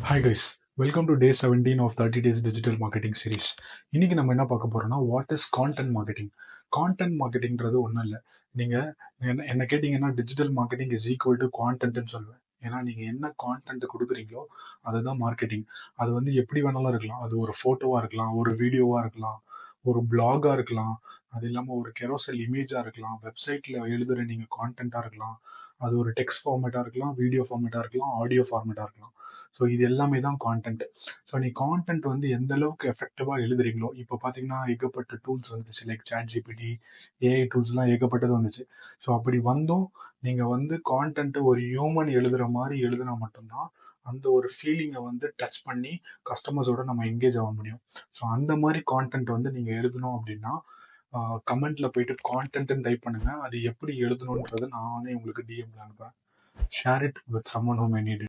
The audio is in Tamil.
Hi guys, welcome to day 17 of 30 days digital marketing series. இன்னைக்கு நம்ம என்ன பார்க்க போறோம்னா, what is content marketing. Content மார்க்கெட்டிங்கிறது ஒன்றும் இல்லை. நீங்கள் என்ன கேட்டிங்கன்னா, digital marketing is equal to கான்டென்ட்னு சொல்லுவேன். ஏன்னா நீங்கள் என்ன கான்டென்ட் கொடுக்குறீங்களோ அதுதான் மார்க்கெட்டிங். அது வந்து எப்படி வேணாலும் இருக்கலாம். அது ஒரு ஃபோட்டோவாக இருக்கலாம், ஒரு வீடியோவாக இருக்கலாம், ஒரு பிளாகாக இருக்கலாம், அது இல்லாமல் ஒரு கெரோசல் இமேஜாக இருக்கலாம், வெப்சைட்டில் எழுதுகிற நீங்கள் கான்டென்ட்டாக இருக்கலாம், அது ஒரு டெக்ஸ்ட் ஃபார்மேட்டாக இருக்கலாம், வீடியோ ஃபார்மேட்டாக இருக்கலாம், ஆடியோ ஃபார்மேட்டாக இருக்கலாம். ஸோ இது எல்லாமே தான் கான்டென்ட். ஸோ நீ கான்டென்ட் வந்து எந்த அளவுக்கு எஃபெக்டிவாக எழுதுறீங்களோ, இப்போ பார்த்தீங்கன்னா ஏகப்பட்ட டூல்ஸ் வந்துச்சு, லைக் சாட் ஜிபிடி, ஏஐ டூல்ஸ்லாம் ஏகப்பட்டது வந்துச்சு. ஸோ அப்படி வந்தும் நீங்கள் வந்து கான்டென்ட் ஒரு ஹியூமன் எழுதுகிற மாதிரி எழுதுனா மட்டும்தான் அந்த ஒரு ஃபீலிங்கை வந்து டச் பண்ணி கஸ்டமர்ஸோட நம்ம எங்கேஜ் ஆக முடியும். ஸோ அந்த மாதிரி கான்டென்ட் வந்து நீங்கள் எழுதணும் அப்படின்னா கமெண்ட்ல போயிட்டு கான்டென்ட்னு டைப் பண்ணுங்க. அது எப்படி எழுதணுன்றது நானே உங்களுக்கு டிஎம்ல அனுப்புறேன். Share it with someone who May need it.